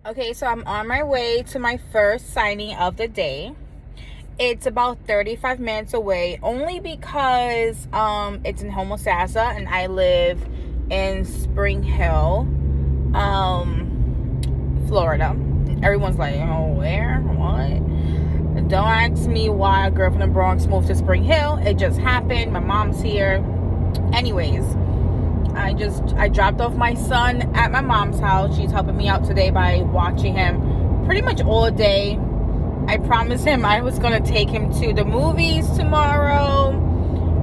Okay, so I'm on my way to my first signing of the day. It's about 35 minutes away, only because it's in Homosassa and I live in Spring Hill, Florida. Everyone's like, oh, where? What? Don't ask me why a girl from the Bronx moved to Spring Hill. It just happened. My mom's here. Anyways, I dropped off my son at my mom's house. She's helping me out today by watching him pretty much all day. I promised him I was going to take him to the movies tomorrow,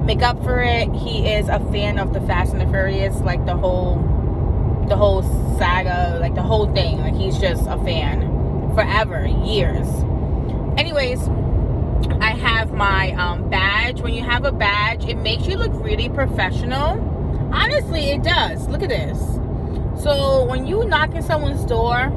make up for it. He is a fan of the Fast and the Furious, like the whole saga, like the whole thing. Like, he's just a fan forever, years. Anyways, I have my badge. When you have a badge, it makes you look really professional. Honestly, it does. Look at this. So when you knock on someone's door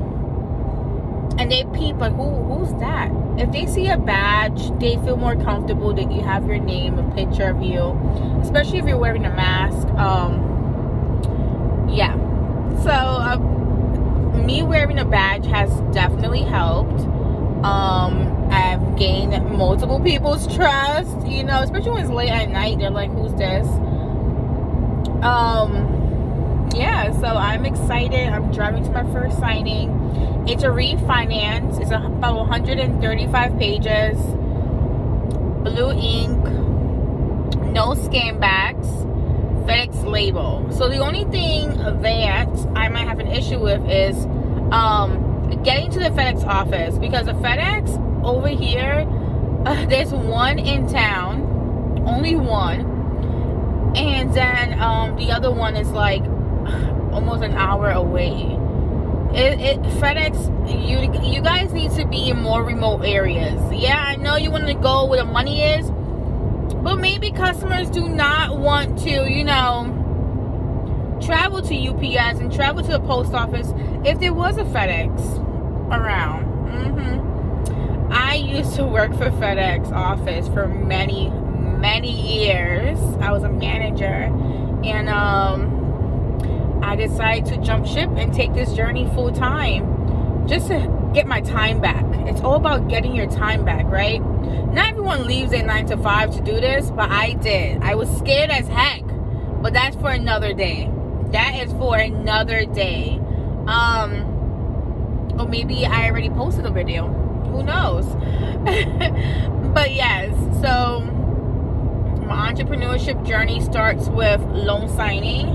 and they peep, like, who's that? If they see a badge, they feel more comfortable that you have your name, a picture of you, especially if you're wearing a mask. Yeah. So me wearing a badge has definitely helped. I've gained multiple people's trust, especially when it's late at night. They're like, who's this? Yeah, so I'm excited. I'm driving to my first signing. It's a refinance. It's about 135 pages, blue ink, no scan backs, FedEx label. So the only thing that I might have an issue with is getting to the FedEx office, because the FedEx over here, there's one in town, only one. And then the other one is like almost an hour away. FedEx, you guys need to be in more remote areas. Yeah, I know you want to go where the money is, but maybe customers do not want to, travel to UPS and travel to the post office if there was a FedEx around. I used to work for FedEx office for many years. I was a manager, and I decided to jump ship and take this journey full time, just to get my time back. It's all about getting your time back, right? Not everyone leaves at 9 to 5 to do this, but I did. I was scared as heck, but that's for another day. That is for another day. Or maybe I already posted a video. Who knows? But yes, so my entrepreneurship journey starts with loan signing,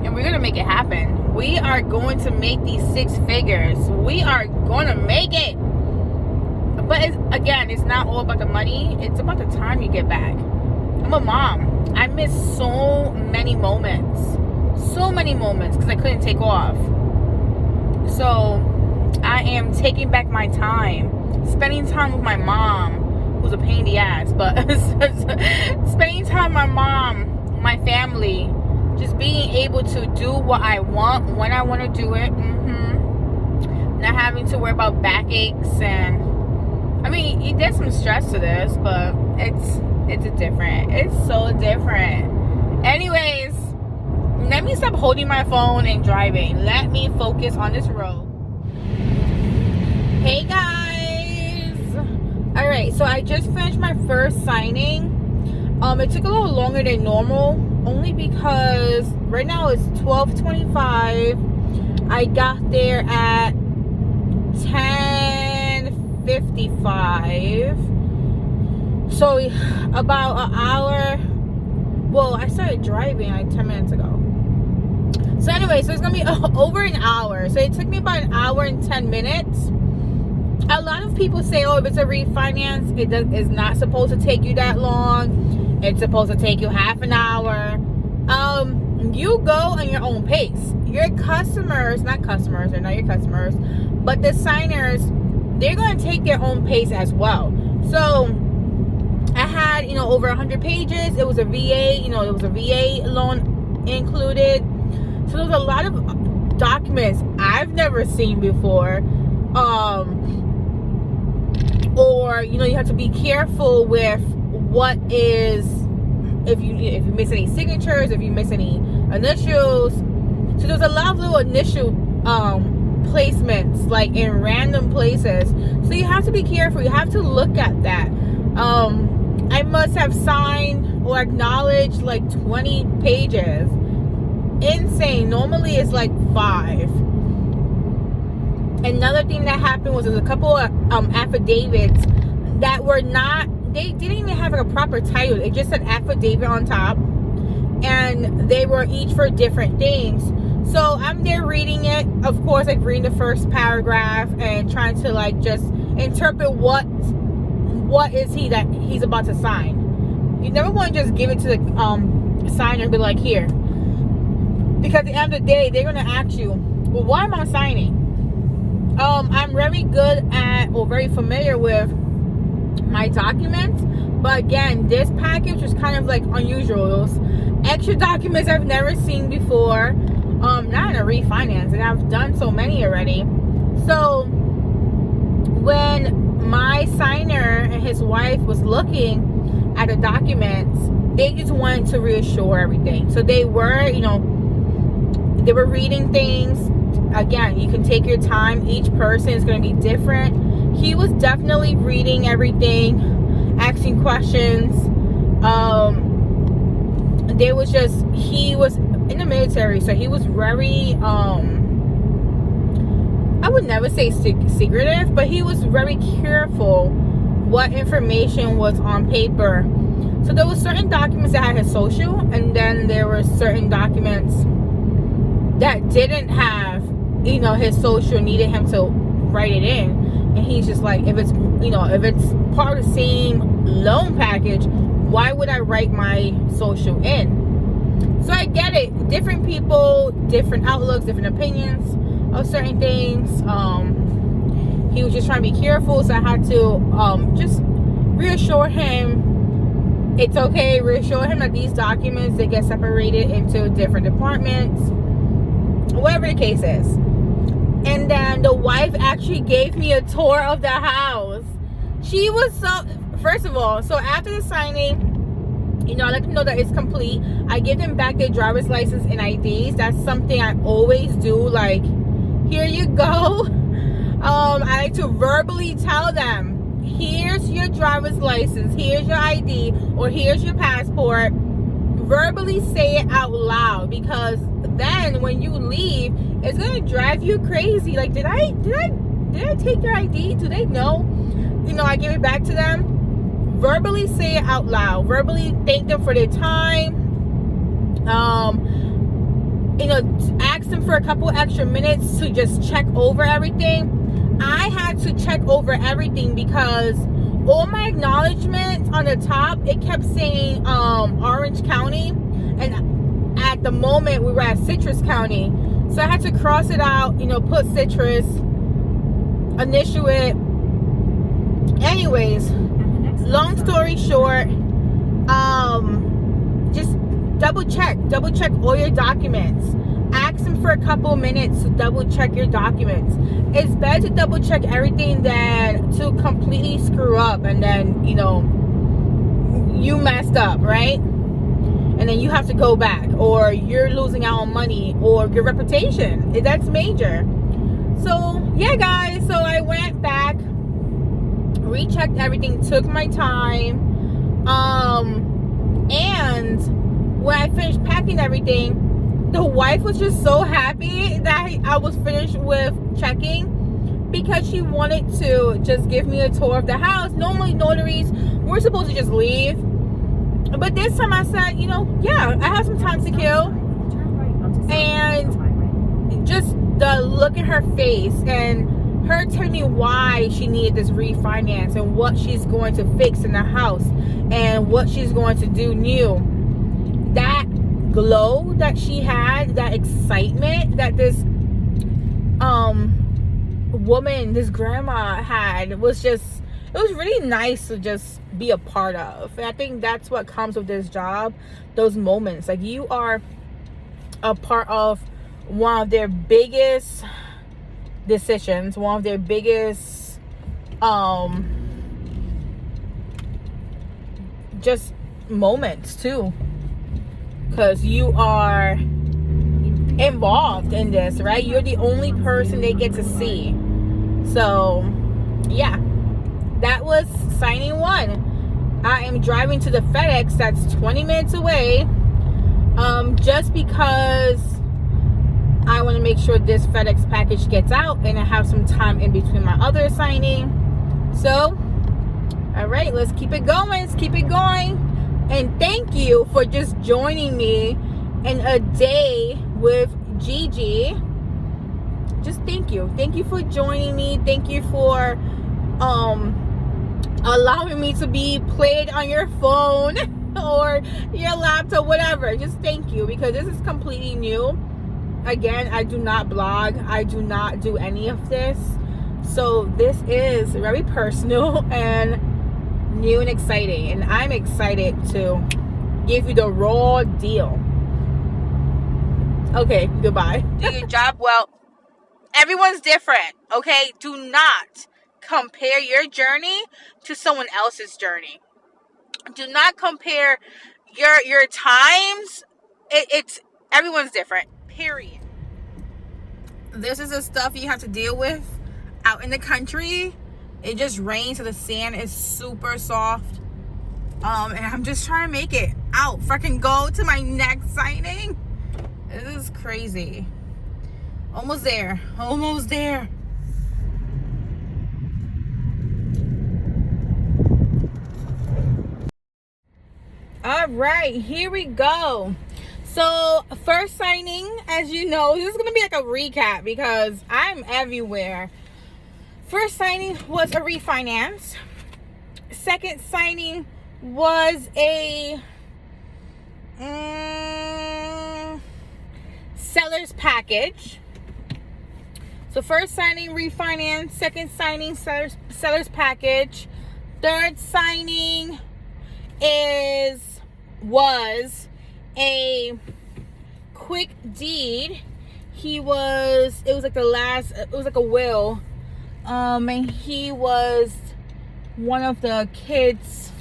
and we're gonna make it happen. We are going to make these 6 figures. We are gonna make it. But it's not all about the money. It's about the time you get back. I'm a mom. I miss so many moments because I couldn't take off. So I am taking back my time, spending time with my mom, who's a pain in the ass, but spending time with my mom, my family, just being able to do what I want when I want to do it. Not having to worry about backaches, and there's some stress to this, but it's so different. Anyways, let me stop holding my phone and driving. Let me focus on this road. Hey guys. Alright, so I just finished my first signing. It took a little longer than normal, only because right now it's 12:25. I got there at 10:55. So about an hour. Well, I started driving like 10 minutes ago. So anyway, so it's gonna be over an hour. So it took me about an hour and 10 minutes. A lot of people say, oh, if it's a refinance, it's not supposed to take you that long. It's supposed to take you half an hour. You go on your own pace. Your customers, they're not your customers, but the signers, they're going to take their own pace as well. So I had, over 100 pages. It was a VA, there was a VA loan included. So there's a lot of documents I've never seen before. Or you have to be careful with what is, if you miss any signatures, if you miss any initials. So there's a lot of little initial placements, like in random places. So you have to be careful. You have to look at that. I must have signed or acknowledged like 20 pages. Insane. Normally it's like 5. Another thing that happened was there's a couple of affidavits that were not, they didn't even have like a proper title. It just said affidavit on top, and they were each for different things. So I'm there reading it, of course, like reading the first paragraph and trying to like just interpret what is he that he's about to sign. You never want to just give it to the signer and be like, here, because at the end of the day they're gonna ask you, well, why am I signing? I'm very good at, or very familiar with my documents, but again, this package was kind of like unusual. Those extra documents I've never seen before. Not in a refinance, and I've done so many already. So when my signer and his wife was looking at the documents, they just wanted to reassure everything. So they were, they were reading things. Again, you can take your time. Each person is going to be different. He was definitely reading everything, asking questions. He was in the military, so he was very, I would never say secretive, but he was very careful what information was on paper. So there were certain documents that had his social, and then there were certain documents that didn't have, his social, needed him to write it in. And he's just like, if it's part of the same loan package, why would I write my social in? So I get it. Different people, different outlooks, different opinions of certain things. He was just trying to be careful, so I had to just reassure him it's okay. Reassure him that these documents, they get separated into different departments, whatever the case is. And then the wife actually gave me a tour of the house. She was first of all, so after the signing, I let them know that it's complete. I give them back their driver's license and IDs. That's something I always do. Like, here you go. I like to verbally tell them, here's your driver's license, here's your ID, or here's your passport. Verbally say it out loud, because then when you leave, it's gonna drive you crazy. Like, did I take your ID? Do they know? I give it back to them. Verbally say it out loud. Verbally thank them for their time. Ask them for a couple extra minutes to just check over everything. I had to check over everything because all my acknowledgments on the top, it kept saying Orange County, and at the moment we were at Citrus County, so I had to cross it out, put Citrus, initial it. Anyways, long story short, just double check all your documents. Ask them for a couple minutes to double check your documents. It's better to double check everything than to completely screw up and then you messed up, right? And then you have to go back, or you're losing out on money, or your reputation. That's major. So yeah, guys, so I went back, rechecked everything, took my time, and when I finished packing everything, the wife was just so happy that I was finished with checking, because she wanted to just give me a tour of the house. Normally notaries, we're supposed to just leave, but this time I said, yeah, I have some time to kill. And just the look at her face and her telling me why she needed this refinance and what she's going to fix in the house and what she's going to do new. That glow that she had, that excitement that this woman, this grandma had, was just, it was really nice to just be a part of. And I think that's what comes with this job, those moments. Like, you are a part of one of their biggest decisions, one of their biggest just moments too, because you are involved in this, right? You're the only person they get to see. So yeah, that was signing 1. I am driving to the FedEx that's 20 minutes away, just because I want to make sure this FedEx package gets out and I have some time in between my other signing. So all right, let's keep it going. Let's keep it going. And thank you for just joining me in a day with Gigi. Just thank you. Thank you for joining me. Thank you for allowing me to be played on your phone or your laptop, whatever. Just thank you, because this is completely new. Again, I do not blog. I do not do any of this. So this is very personal and new and exciting, and I'm excited to give you the raw deal. Okay, goodbye. Do your job well. Everyone's different, okay? Do not compare your journey to someone else's journey. Do not compare your times. It's everyone's different, period. This is the stuff you have to deal with out in the country. It just rains, so the sand is super soft. And I'm just trying to make it out. Freaking go to my next signing. This is crazy. Almost there. Almost there. All right, here we go. So first signing, as you know, this is gonna be like a recap because I'm everywhere. First signing was a refinance. Second signing was a seller's package. So first signing, refinance. Second signing, seller's package. Third signing was a quick deed. It was like a will. And he was one of the kids.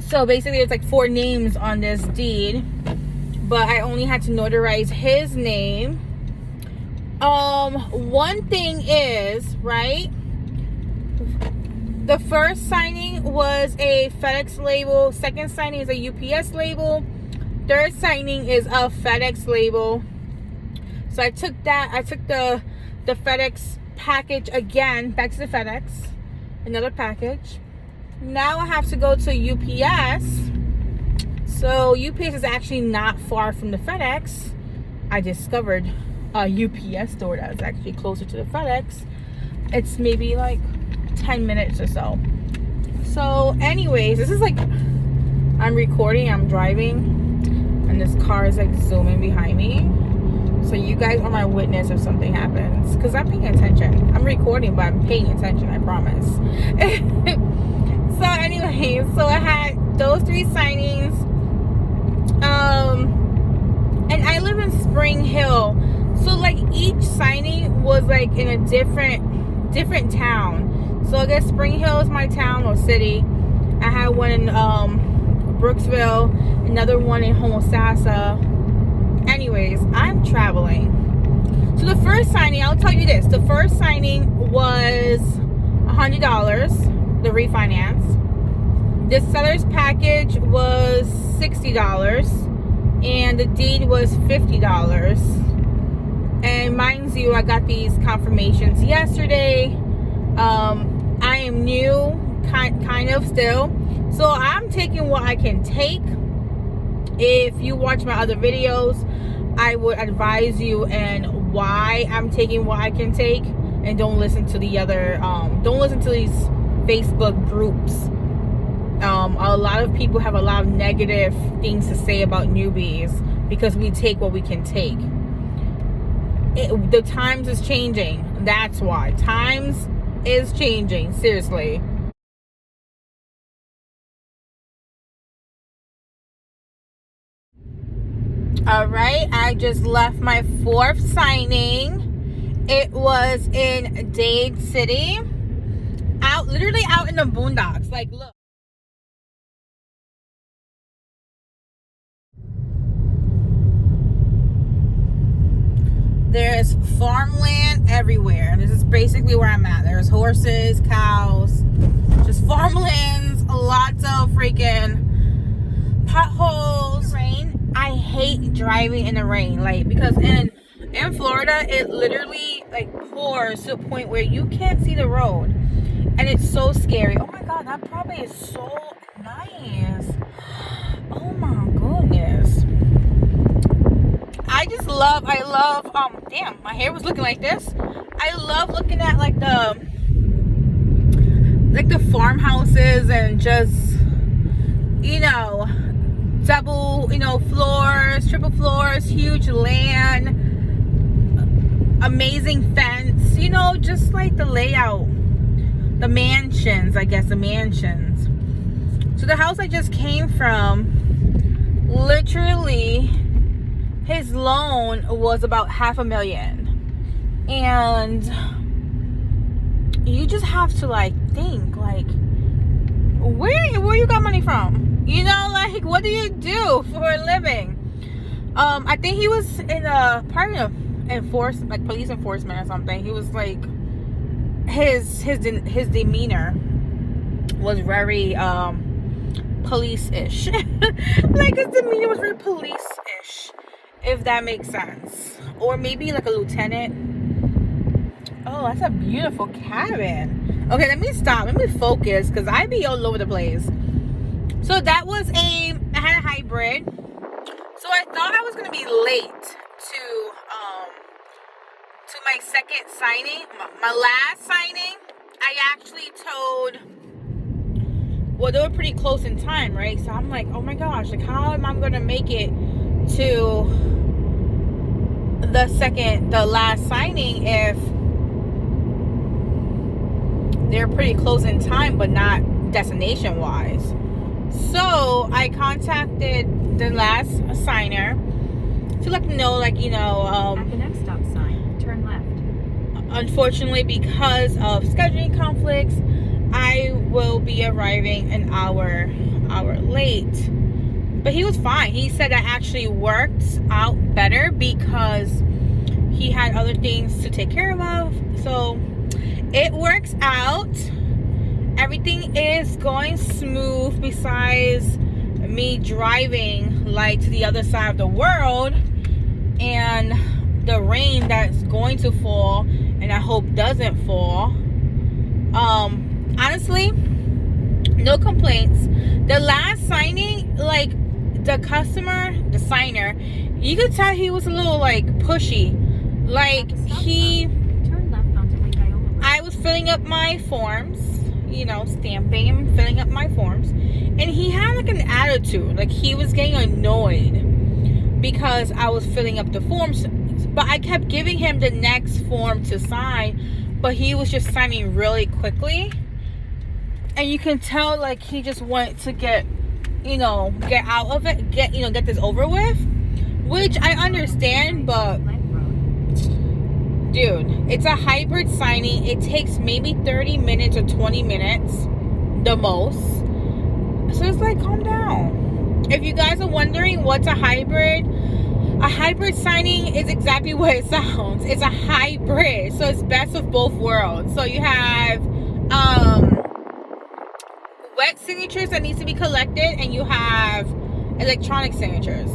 So basically it's like 4 names on this deed, but I only had to notarize his name. One thing is, right, the first signing was a FedEx label, second signing is a UPS label, third signing is a FedEx label. So I took the FedEx package again back to the FedEx, another package. Now I have to go to UPS. So UPS is actually not far from the FedEx. I discovered a UPS store that is actually closer to the FedEx. It's maybe like 10 minutes or so. So anyways, this is like, I'm recording, I'm driving, and this car is like zooming behind me. So you guys are my witness if something happens, because I'm paying attention. I'm recording, but I'm paying attention, I promise. So anyways, so I had those 3 signings. And I live in Spring Hill. So like each signing was like in a different town. So I guess Spring Hill is my town or city. I had one in Brooksville, another one in Homosassa. Anyways, I'm traveling. So the first signing, I'll tell you this. The first signing was $100, the refinance. The seller's package was $60, and the deed was $50. And mind you, I got these confirmations yesterday. I am new, kind of still. So I'm taking what I can take. If you watch my other videos, I would advise you and why I'm taking what I can take, and don't listen to the other don't listen to these Facebook groups. A lot of people have a lot of negative things to say about newbies because we take what we can take. The times is changing. That's why. Times is changing, seriously. All right, I just left my 4th signing. It was in Dade City, literally out in the boondocks. Like, look. There's farmland everywhere. This is basically where I'm at. There's horses, cows, just farmlands, lots of freaking potholes. Rain. I hate driving in the rain, like, because in Florida it literally like pours to a point where you can't see the road, and it's so scary. Oh my god, that probably is so nice. Oh my goodness. I love damn, my hair was looking like this. I love looking at like the farmhouses and just, you know, double, you know, floors, triple floors, huge land, amazing fence, you know, just like the layout, the mansions, I guess, the mansions. So the house I just came from, literally his loan was about $500,000, and you just have to like think like, where you got money from, you know, like what do you do for a living? I think he was in a part of like police enforcement or something. He was like, his demeanor was very police-ish. Like his demeanor was very police-ish, if that makes sense. Or maybe like a lieutenant. Oh, that's a beautiful cabin. Okay, let me stop. Let me focus, because I be all over the place. So that was I had a hybrid. So I thought I was going to be late to my second signing. My last signing, I actually told, well, they were pretty close in time, right? So I'm like, oh my gosh, like how am I going to make it to the last signing if they're pretty close in time but not destination wise? So I contacted the last signer to let them know, like, you know, at the next stop sign, turn left. Unfortunately, because of scheduling conflicts, I will be arriving an hour late. But he was fine. He said that actually worked out better because he had other things to take care of. So it works out. Everything is going smooth besides me driving like to the other side of the world and the rain that's going to fall, and I hope doesn't fall. Honestly, no complaints. The last signing, like the signer, you could tell he was a little like pushy. Like I was filling up my forms, you know, stamping and filling up my forms, and he had like an attitude, like he was getting annoyed because I was filling up the forms, but I kept giving him the next form to sign, but he was just signing really quickly, and you can tell like he just wanted to get out of it, get this over with, which I understand. But dude, it's a hybrid signing. It takes maybe 30 minutes or 20 minutes the most. So it's like, calm down. If you guys are wondering what's a hybrid signing is exactly what it sounds. It's a hybrid. So it's best of both worlds. So you have wet signatures that needs to be collected, and you have electronic signatures.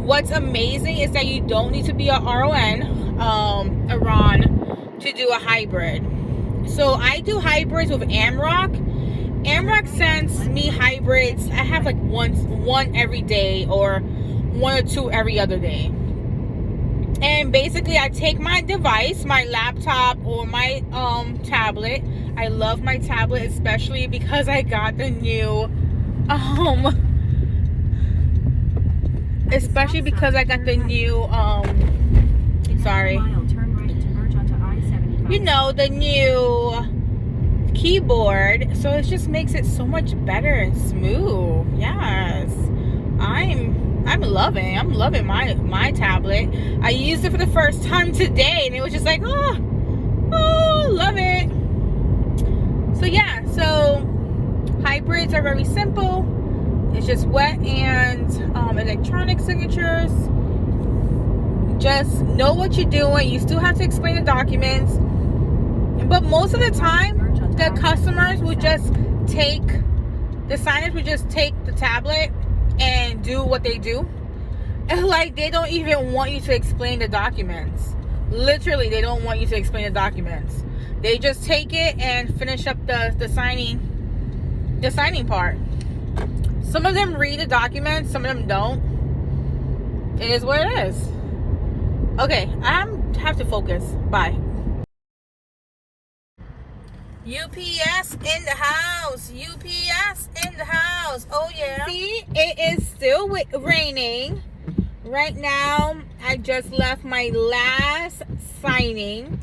What's amazing is that you don't need to be a RON to do a hybrid. So I do hybrids with Amrock. Amrock sends me hybrids. I have like one every day, or one or two every other day. And basically I take my device, my laptop or my tablet. I love my tablet, especially because I got the new the new keyboard, so it just makes it so much better and smooth. Yes, I'm loving my tablet. I used it for the first time today, and it was just like, oh, love it. So yeah, so hybrids are very simple. It's just wet and electronic signatures. just know what you're doing. You still have to explain the documents, but most of the time the customers would just take, the signers would just take the tablet and do what they do. And like, they don't even want you to explain the documents. Literally, they don't want you to explain the documents. They just take it and finish up the signing part. Some of them read the documents, some of them don't. It is what it is. Okay, I have to focus. Bye. UPS in the house. UPS in the house. Oh yeah. See, it is still raining. Right now, I just left my last signing.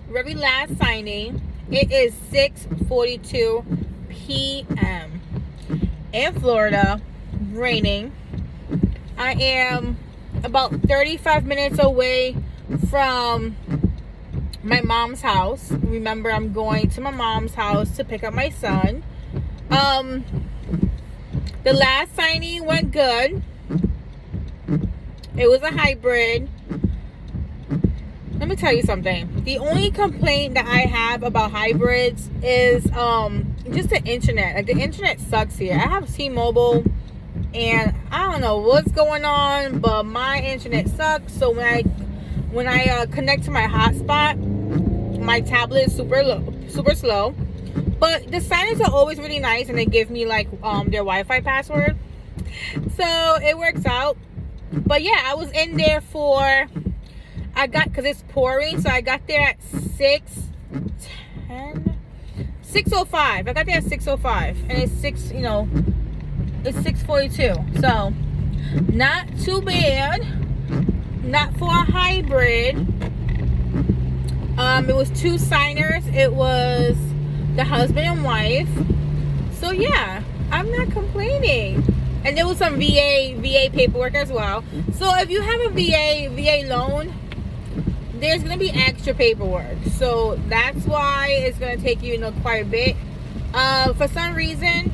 Very last signing. It is 6:42 p.m. in Florida, raining. I am about 35 minutes away from my mom's house. Remember, I'm going to my mom's house to pick up my son. The last signing went good. It was a hybrid. Let me tell you something. The only complaint that I have about hybrids is just the internet. Like, the internet sucks here. I have T-Mobile, and I don't know what's going on, but my internet sucks. So when I connect to my hotspot, my tablet is super slow. But the signers are always really nice, and they give me like their Wi-Fi password, so it works out. But yeah, I was in there because it's pouring, so I got there at 6:05. I got there at 6:05, and it's it's 6:42. So not too bad. Not for a hybrid. It was 2 signers. It was the husband and wife. So yeah, I'm not complaining. And there was some VA paperwork as well. So if you have a VA loan, there's gonna be extra paperwork. So that's why it's gonna take you quite a bit. For some reason,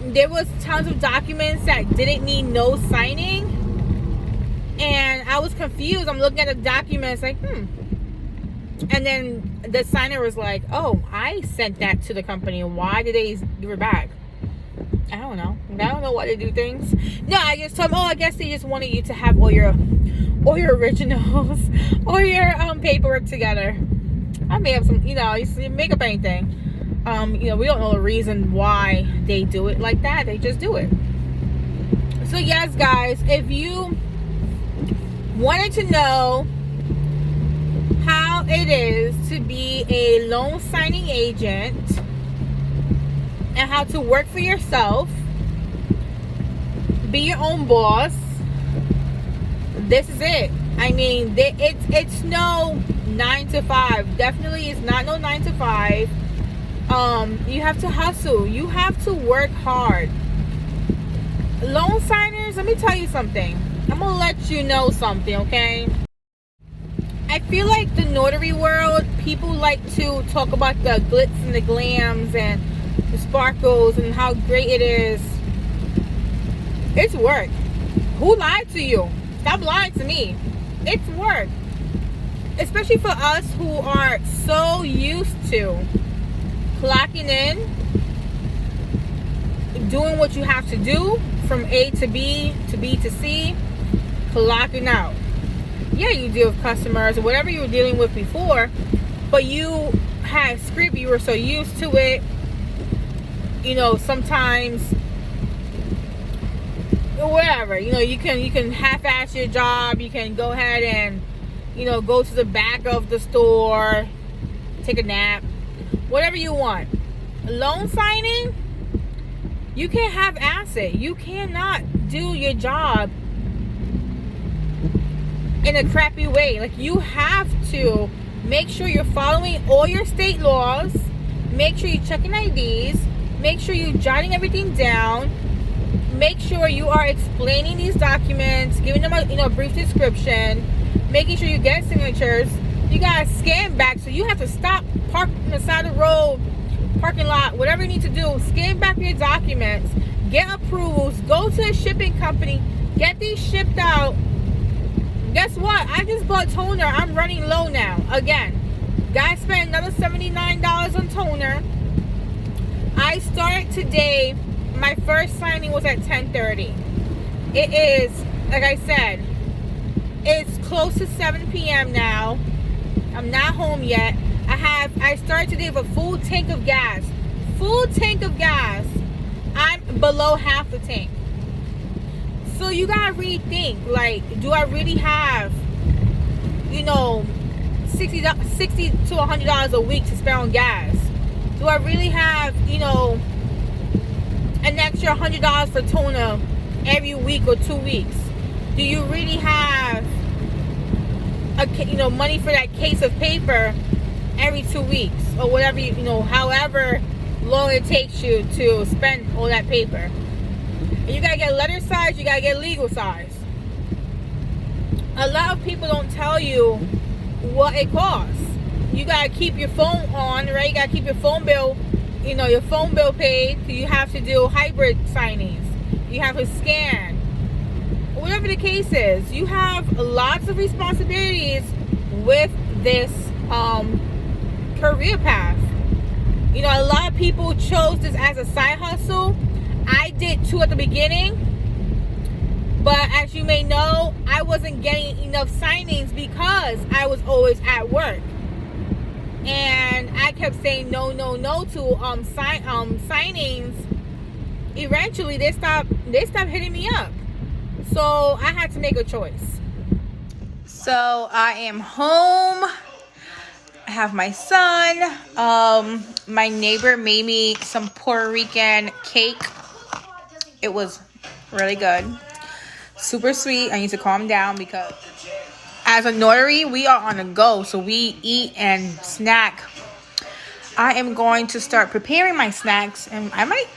there was tons of documents that didn't need no signing, and I was confused. I'm looking at the documents like, and then the signer was like, oh, I sent that to the company. Why did they give it back? I don't know. I don't know why they do things. No, I just told them, I guess they just wanted you to have all your originals, all your paperwork together. I may have some, you make up anything. We don't know the reason why they do it like that. They just do it. So yes, guys, if you wanted to know how it is to be a loan signing agent and how to work for yourself, be your own boss, this is it. I mean, it's no 9 to 5. Definitely, it's not no 9 to 5. You have to hustle. You have to work hard. Loan signers, let me tell you something. I'm gonna let you know something, okay? I feel like the notary world, people like to talk about the glitz and the glams and the sparkles and how great it is. It's work. Who lied to you? Stop lying to me. It's work. Especially for us who are so used to clocking in, doing what you have to do from A to B to B to C, clocking out. Yeah, you deal with customers or whatever you were dealing with before, but you had script, you were so used to it. Sometimes whatever, you can half-ass your job. You can go ahead and go to the back of the store, take a nap, whatever you want. Loan signing, you can't half-ass it. You cannot do your job in a crappy way. Like, you have to make sure you're following all your state laws, make sure you're checking IDs, make sure you're jotting everything down, make sure you are explaining these documents, giving them a brief description, making sure you get signatures. You gotta scan back, so you have to stop, park on the side of the road, parking lot, whatever you need to do, scan back your documents, get approvals, go to a shipping company, get these shipped out. Guess what? just bought toner. I'm running low now. Again, guys spent another $79 on toner. I started today. My first signing was at 10:30. It is, like I said, it's close to 7 p.m. now. I'm not home yet. I started today with a full tank of gas. Full tank of gas. I'm below half the tank. So you gotta really think, like, do I really have, $60 to $100 a week to spend on gas? Do I really have, an extra $100 for toner every week or 2 weeks? Do you really have money for that case of paper every 2 weeks or whatever, however long it takes you to spend all that paper? And you gotta get letter size, you gotta get legal size. A lot of people don't tell you what it costs. You gotta keep your phone on, right? You gotta keep your phone bill, your phone bill paid. You have to do hybrid signings. You have to scan. Whatever the case is, you have lots of responsibilities with this career path. A lot of people chose this as a side hustle. I did too at the beginning, but as you may know, I wasn't getting enough signings because I was always at work, and I kept saying no to signings. Eventually, they stopped hitting me up, so I had to make a choice. So I am home. I have my son. My neighbor made me some Puerto Rican cake. It was really good. Super sweet. I need to calm down because as a notary, we are on the go. So we eat and snack. I am going to start preparing my snacks, and I might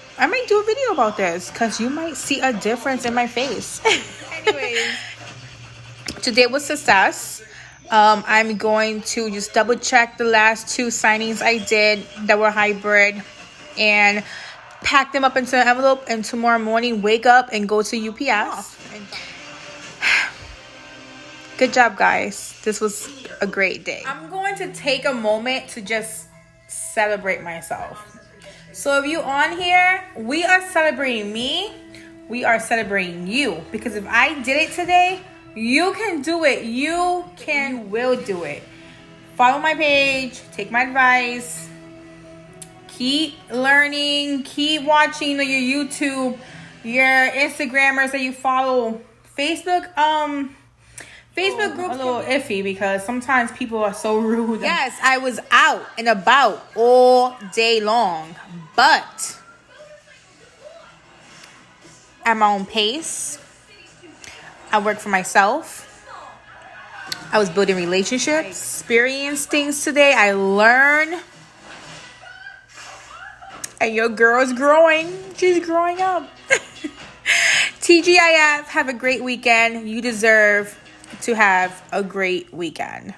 do a video about this because you might see a difference in my face. Anyways, today was success. I'm going to just double check the last 2 signings I did that were hybrid and pack them up into an envelope, and tomorrow morning wake up and go to UPS. Good job, guys. This was a great day. I'm going to take a moment to just celebrate myself. So if you on here, we are celebrating me. We are celebrating you, because if I did it today, you can do it. You will do it. Follow my page. Take my advice. Keep learning. Keep watching your YouTube, your Instagrammers that you follow. Facebook groups a little iffy because sometimes people are so rude. Yes, I was out and about all day long, but at my own pace. I work for myself. I was building relationships, experienced things today. I learned. And your girl is growing. She's growing up. TGIF, have a great weekend. You deserve to have a great weekend.